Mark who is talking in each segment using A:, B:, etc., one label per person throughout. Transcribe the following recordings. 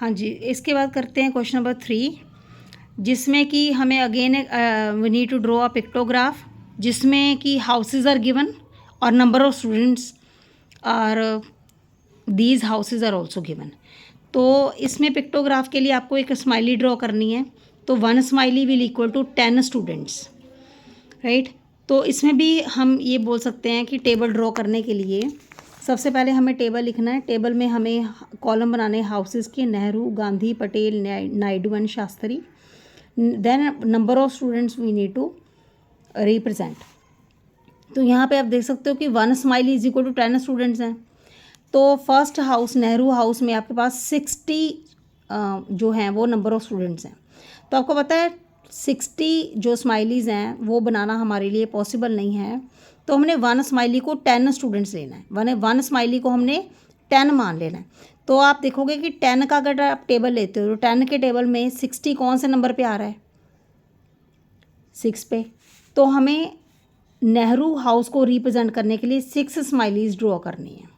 A: हाँ जी, इसके बाद करते हैं क्वेश्चन नंबर 3, जिसमें कि हमें again we need to draw a pictograph, जिसमें कि हाउसेज आर गिवन और नंबर ऑफ स्टूडेंट्स और these houses are also given. तो इसमें पिक्टोग्राफ के लिए आपको एक स्माइली ड्रॉ करनी है। तो 1 smiley will equal to 10 students, right. तो इसमें भी हम ये बोल सकते हैं कि टेबल ड्रॉ करने के लिए सबसे पहले हमें टेबल लिखना है। टेबल में हमें कॉलम बनाने हाउसेस के, Nehru, Gandhi, Patel, Naidu and Shastri. Then number of students we need to represent. तो यहाँ पे आप देख सकते हो कि 1 smiley is equal to 10 students हैं। तो फर्स्ट हाउस नेहरू हाउस में आपके पास 60 जो हैं वो नंबर ऑफ स्टूडेंट्स हैं। तो आपको पता है 60 जो स्माइलीज़ हैं वो बनाना हमारे लिए पॉसिबल नहीं है। तो हमने 1 स्माइली को 10 स्टूडेंट्स लेना है। 1 स्माइली को हमने 10 मान लेना है। तो आप देखोगे कि 10 का अगर आप टेबल लेते हो तो 10 के टेबल में 60 कौन से नंबर पे आ रहा है? 6 पे। तो हमें नेहरू हाउस को रिप्रेजेंट करने के लिए 6 स्माइलीज ड्रॉ करनी है,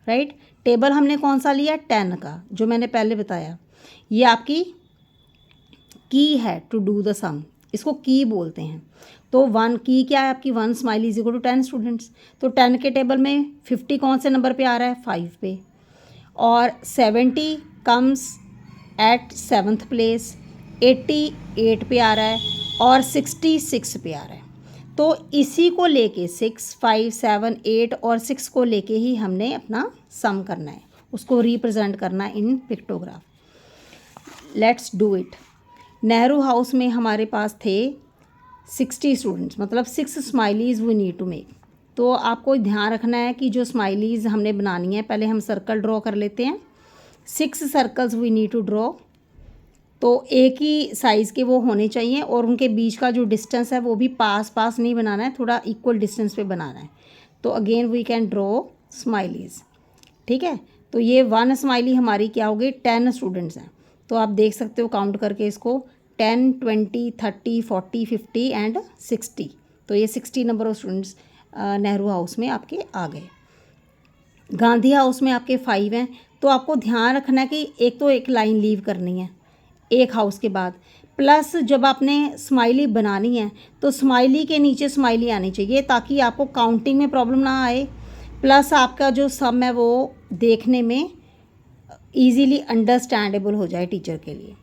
A: राइट। टेबल हमने कौन सा लिया? 10 का, जो मैंने पहले बताया। ये आपकी की है टू डू द सम, इसको की बोलते हैं। तो 1 की क्या है आपकी? 1 smiley is equal to 10 students. तो 10 के टेबल में 50 कौन से नंबर पे आ रहा है? 5 पे। और 70 कम्स एट 7th प्लेस, 80 8 पे आ रहा है और 60 6 पे आ रहा है। तो इसी को लेके 6 5 7 8 और 6 को लेके ही हमने अपना सम करना है, उसको रिप्रेजेंट करना है in pictograph. Let's do it. Nehru house में हमारे पास थे 60 स्टूडेंट्स, मतलब 6 smileys we need to make. तो आपको ध्यान रखना है कि जो स्माइलीज़ हमने बनानी है, पहले हम सर्कल ड्रॉ कर लेते हैं। 6 circles we need to draw. तो एक ही साइज़ के वो होने चाहिए और उनके बीच का जो डिस्टेंस है वो भी पास पास नहीं बनाना है, थोड़ा इक्वल डिस्टेंस पे बनाना है। तो again we can draw smileys, ठीक है। तो ये 1 स्माइली हमारी क्या हो गई? 10 स्टूडेंट्स हैं। तो आप देख सकते हो काउंट करके इसको 10 20 30 40 50 एंड 60। तो ये 60 number of students Nehru house में आपके आ गए। गांधी हाउस में आपके 5 हैं। तो आपको ध्यान रखना है कि एक तो एक लाइन लीव करनी है एक हाउस के बाद, प्लस जब आपने स्माइली बनानी है तो स्माइली के नीचे स्माइली आनी चाहिए ताकि आपको काउंटिंग में प्रॉब्लम ना आए, प्लस आपका जो सम है वो देखने में ईजीली अंडरस्टैंडेबल हो जाए टीचर के लिए,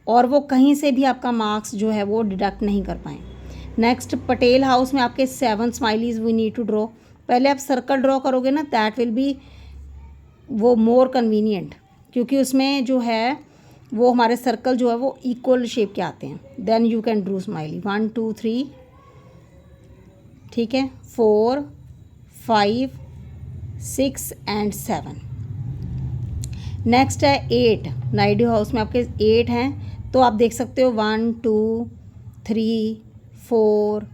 A: और वो कहीं से भी आपका मार्क्स जो है वो डिडक्ट नहीं कर पाएँ। नेक्स्ट पटेल हाउस में आपके 7 smileys we need to draw. पहले आप सर्कल ड्रॉ करोगे ना, दैट विल बी वो मोर कन्वीनियंट, क्योंकि उसमें जो है वो हमारे सर्कल जो है वो इक्वल शेप के आते हैं। Then you can draw smiley 1 2 3, ठीक है, 4 5 6 एंड 7। नेक्स्ट है 8। नायडू हाउस में आपके 8 हैं। तो आप देख सकते हो 1 2 3 4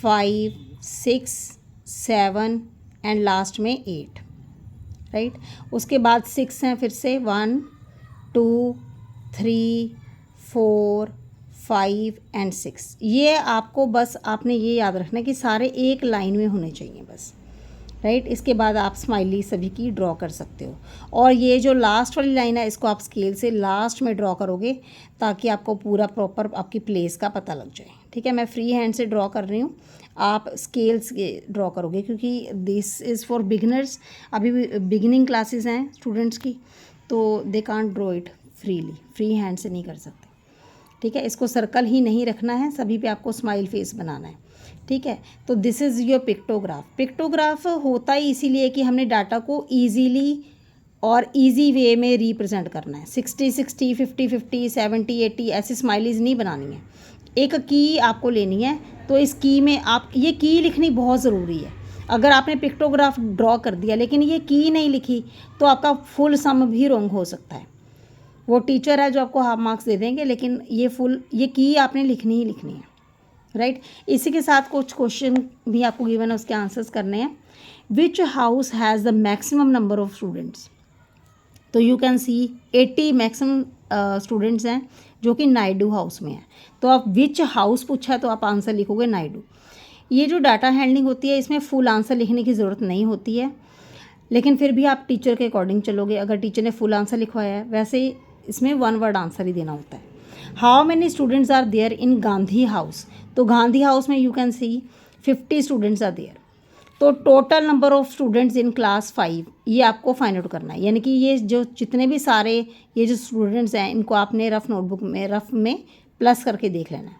A: 5 6 7 एंड लास्ट में 8, राइट। उसके बाद 6 हैं फिर से 1 2 3 4 5 एंड 6। ये आपको बस आपने ये याद रखना है कि सारे एक लाइन में होने चाहिए बस, राइट। इसके बाद आप स्माइली सभी की ड्रॉ कर सकते हो। और ये जो लास्ट वाली लाइन है इसको आप स्केल से लास्ट में ड्रॉ करोगे ताकि आपको पूरा प्रॉपर आपकी प्लेस का पता लग जाए, ठीक है। मैं फ्री हैंड से ड्रॉ कर रही हूँ, आप स्केल्स ड्रॉ करोगे क्योंकि दिस इज़ फॉर बिगनर्स। अभी बिगिनिंग क्लासेस हैं स्टूडेंट्स की, तो they can't draw it freely, free hand से नहीं कर सकते, ठीक है। इसको सर्कल ही नहीं रखना है, सभी पे आपको स्माइल फेस बनाना है, ठीक है। तो this is your pictograph. Pictograph होता ही इसीलिए कि हमने डाटा को ईजीली और इजी वे में रिप्रेजेंट करना है। 60 60 50 50 70 80 ऐसी स्माइलीज़ नहीं बनानी है। एक की आपको लेनी है, तो इस की में आप ये की लिखनी बहुत ज़रूरी है। अगर आपने पिक्टोग्राफ ड्रॉ कर दिया लेकिन ये की नहीं लिखी तो आपका फुल सम भी रॉन्ग हो सकता है। वो टीचर है जो आपको हाफ मार्क्स दे देंगे, लेकिन ये की आपने लिखनी ही लिखनी है, राइट। इसी के साथ कुछ क्वेश्चन भी आपको गिवन है, उसके आंसर्स करने हैं। Which house has the maximum number of students? तो you can see 80 maximum students हैं जो कि नायडू हाउस में है। तो आप विच हाउस पूछा है तो आप आंसर लिखोगे नायडू। ये जो डाटा हैंडलिंग होती है इसमें फुल आंसर लिखने की ज़रूरत नहीं होती है। लेकिन फिर भी आप टीचर के अकॉर्डिंग चलोगे। अगर टीचर ने फुल आंसर लिखवाया है, वैसे इसमें वन वर्ड आंसर ही देना होता है। How many students are there in Gandhi house, तो गांधी हाउस में you can see 50 students are there. तो total number of students in class 5 ये आपको फाइंड आउट करना है, यानी कि ये जो जितने भी सारे ये जो स्टूडेंट्स हैं इनको आपने रफ नोटबुक में रफ में प्लस करके देख लेना है।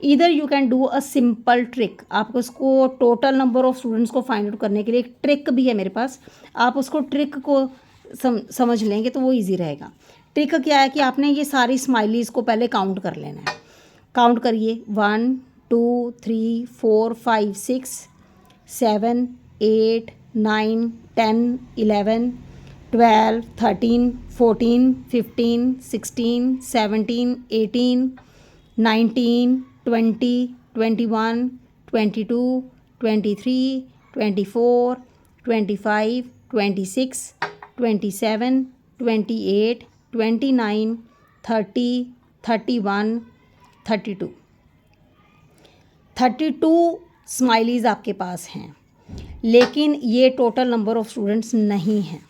A: इधर you can do a simple trick, आपको इसको टोटल नंबर ऑफ स्टूडेंट्स को फाइंड आउट करने के लिए एक ट्रिक भी है मेरे पास, आप उसको ट्रिक को समझ लेंगे तो वो ईजी रहेगा। ट्रिक क्या है कि आपने ये सारी स्माइलीज़ को पहले काउंट कर लेना है। काउंट करिए 1 2 3 4 5 6 7 8 9 10 11 12 13 14 15 16 17 18 19 20 21 22 23 24 25 26 27 28 29 30 31 32 32 स्माइलीज़ आपके पास हैं, लेकिन ये टोटल नंबर ऑफ़ स्टूडेंट्स नहीं हैं।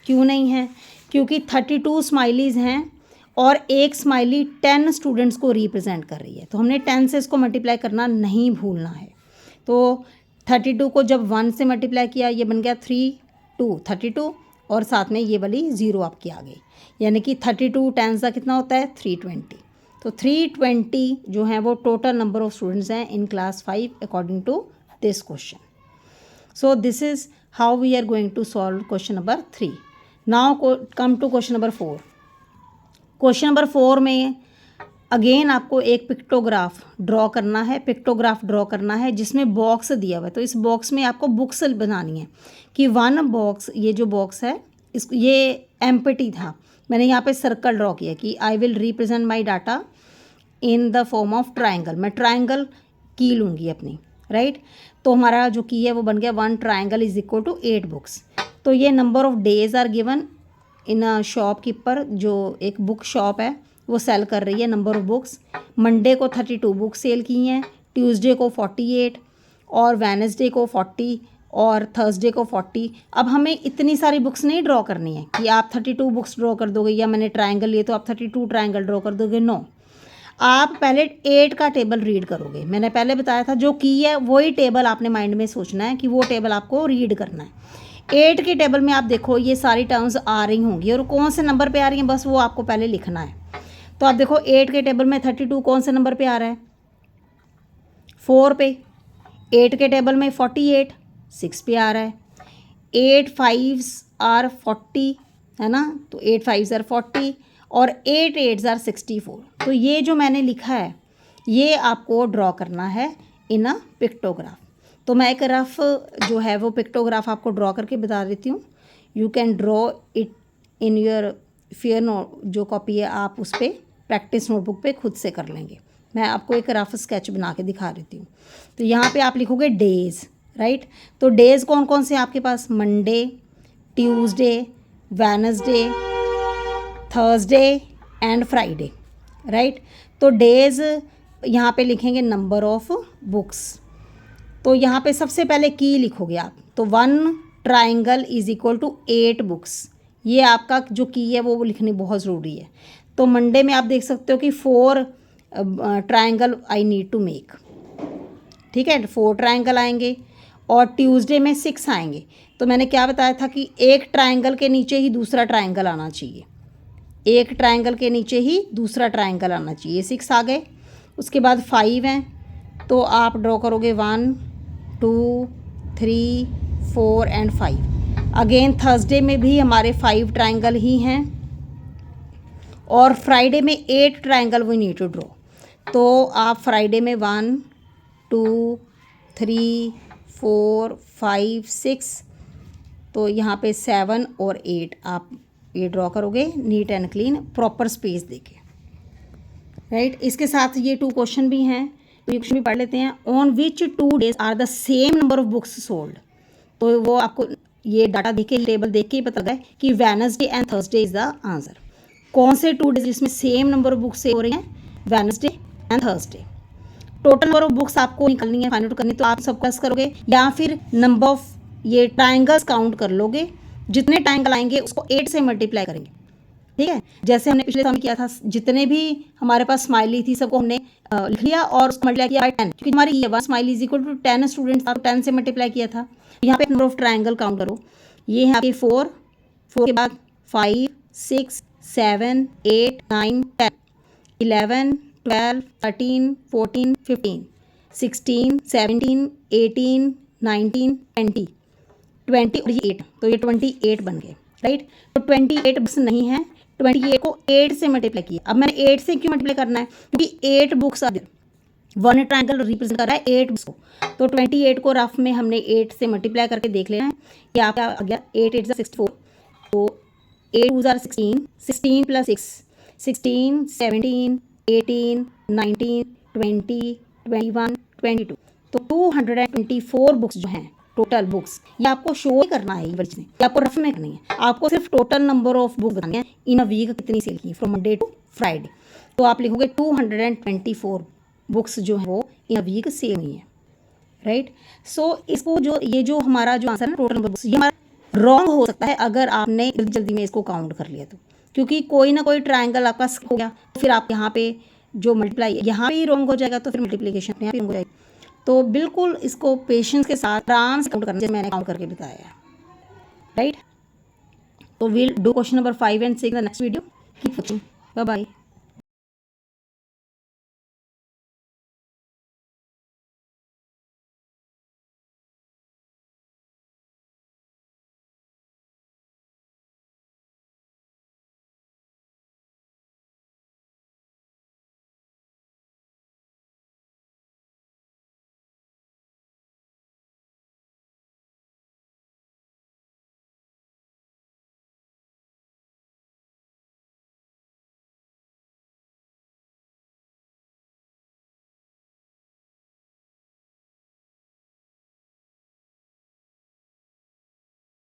A: क्यों नहीं हैं? क्योंकि 32 स्माइलीज़ हैं और एक स्माइली 10 स्टूडेंट्स को रिप्रेजेंट कर रही है, तो हमने 10 से इसको मल्टीप्लाई करना नहीं भूलना है। तो 32 को जब 1 से मल्टीप्लाई किया ये बन गया 3 2 32 और साथ में ये वाली 0 आपकी आ गई, यानी कि 32 10 का कितना होता है 320। तो 320 जो है वो टोटल नंबर ऑफ़ स्टूडेंट्स हैं in class 5 according to this question. So this is how we are going to solve question number 3. Now come to question number 4. Question number 4 में अगेन आपको एक पिक्टोग्राफ ड्रॉ करना है, pictograph draw करना है जिसमें box दिया हुआ है। तो इस बॉक्स में आपको बुक्स बनानी है कि वन बॉक्स, ये जो बॉक्स है इस ये एम्प्टी था, मैंने यहाँ पे सर्कल ड्रॉ किया कि I will represent my data in the form of triangle. मैं ट्राइंगल की लूँगी अपनी, राइट। तो हमारा जो की है वो बन गया 1 triangle is equal to 8 books. तो ये number of days are given in a shopkeeper, जो एक बुक शॉप है वो सेल कर रही है नंबर ऑफ़ बुक्स। मंडे को 32 बुक्स सेल की हैं, ट्यूसडे को 48 और वेडनेसडे को 40 और थर्सडे को 40। अब हमें इतनी सारी बुक्स नहीं ड्रॉ करनी है कि आप 32 बुक्स ड्रॉ कर दोगे या मैंने ट्राइंगल लिए तो आप 32 ट्राइंगल ड्रॉ कर दोगे, नो। आप पहले 8 का टेबल रीड करोगे। मैंने पहले बताया था जो की है वही टेबल आपने माइंड में सोचना है कि वो टेबल आपको रीड करना है। 8 के टेबल में आप देखो ये सारी टर्म्स आ रही होंगी और कौन से नंबर पे आ रही हैं बस वो आपको पहले लिखना है। तो आप देखो 8 के टेबल में 32 कौन से नंबर पे आ रहा है 4 पे। 8 के टेबल में 48 6 पे आ रहा है। 8 5s आर 40 है ना, तो 8 5s आर 40 और 8 8s आर 64। तो ये जो मैंने लिखा है ये आपको ड्रॉ करना है इन अ पिक्टोग्राफ। तो मैं एक रफ जो है वो पिक्टोग्राफ आपको ड्रॉ करके बता देती हूँ। You can draw it in your fair note, जो कॉपी है आप उस पर प्रैक्टिस नोटबुक पे खुद से कर लेंगे। मैं आपको एक रफ स्केच बना के दिखा देती हूँ। तो यहाँ पे आप लिखोगे डेज़, राइट। तो डेज़ कौन कौन से आपके पास, Monday, Tuesday, Wednesday, Thursday and Friday, right. तो डेज़ यहाँ पे लिखेंगे नंबर ऑफ़ बुक्स। तो यहाँ पे सबसे पहले की लिखोगे आप, तो 1 triangle is equal to 8 books. ये आपका जो की है वो लिखनी बहुत ज़रूरी है। तो मंडे में आप देख सकते हो कि 4 triangle I need to make, ठीक है, 4 ट्राइंगल आएंगे और ट्यूसडे में 6 आएंगे। तो मैंने क्या बताया था कि एक ट्राइंगल के नीचे ही दूसरा ट्राइंगल आना चाहिए, एक ट्राइंगल के नीचे ही दूसरा ट्राइंगल आना चाहिए। 6 आ गए। उसके बाद 5 हैं, तो आप ड्रॉ करोगे 1 2 3 4 एंड 5। अगेन थर्सडे में भी हमारे 5 ट्राइंगल ही हैं और फ्राइडे में 8 triangle we need to draw. तो आप फ्राइडे में 1 2 3 4 5 6, तो यहाँ पे 7 और 8 आप ये ड्रॉ करोगे neat and clean, proper space देके, राइट। इसके साथ ये 2 क्वेश्चन भी हैं, तो ये क्वेश्चन भी पढ़ लेते हैं। On which 2 days are the same number of books sold. तो वो आपको ये डाटा देख के, टेबल देख के ही पता लगा कि Wednesday and Thursday is the answer. कौन से 2 डेज जिसमें same number of books sell हो रही हैं, Wednesday and Thursday. Total number of books आपको निकालनी है, फाइंड आउट करनी है। तो आप सब प्लस करोगे या फिर नंबर ऑफ ये ट्राइंगल्स काउंट कर लोगे जितने ट्रायंगल आएंगे उसको 8 से मल्टीप्लाई करेंगे, ठीक है। जैसे हमने पिछले समय किया था, जितने भी हमारे पास स्माइली थी सबको हमने लिख लिया और उसको मल्टीप्लाई किया बाय 10, क्योंकि हमारी ये 1 smiley is equal to 10 students था, तो 10 से मल्टीप्लाई किया था। यहाँ पे नंबर ऑफ ट्रायंगल काउंट करो, ये है आपके 4 के बाद 5 6 7 8 9 10 11 12 13 14 15 16 17 18 19 20 और ये 8, तो ये 28 बन गए, राइट। तो 28 बुक्स नहीं है, 28 को 8 से मल्टीप्लाई किया। अब मैंने 8 से क्यों मल्टीप्लाई करना है, क्योंकि 8 बुक्स अब 1 ट्रायंगल रिप्रेजेंट कर रहा है 8 बुक्स को, तो 28 को रफ में हमने 8 से मल्टीप्लाई करके देख लेना है कि आपका आ गया 8 8 64, तो 8 2 16, 16 प्लस 6 16 17 18 19 20 21 22, तो 224 बुक्स जो हैं टोटल बुक्स, ये आपको शो ही करना है, ये आपको रफ में करनी है। आपको सिर्फ टोटल नंबर ऑफ बुक बतानी है इन अ वीक कितनी सेल की फ्रॉम मंडे टू फ्राइडे, तो आप लिखोगे 224 बुक्स जो है वो इन अ वीक सेल हुई है, राइट। सो इसको ये जो हमारा जो आंसर है टोटल नंबर बुक्स, ये हमारा रॉन्ग हो सकता है अगर आपने जल्दी में इसको काउंट कर लिया तो, क्योंकि कोई ना कोई ट्रायंगल आपका स्किप हो गया, फिर आप यहाँ पे जो मल्टीप्लाई यहाँ पे ही रॉन्ग हो जाएगा, तो फिर मल्टीप्लिकेशन यहाँ पे रॉन्ग हो जाएगी। तो बिल्कुल इसको पेशेंस के साथ आराम से काउंट करना, जैसे मैंने काउंट करके बताया है, राइट। तो we'll do question number 5 and 6 in the next video. Keep watching, bye bye.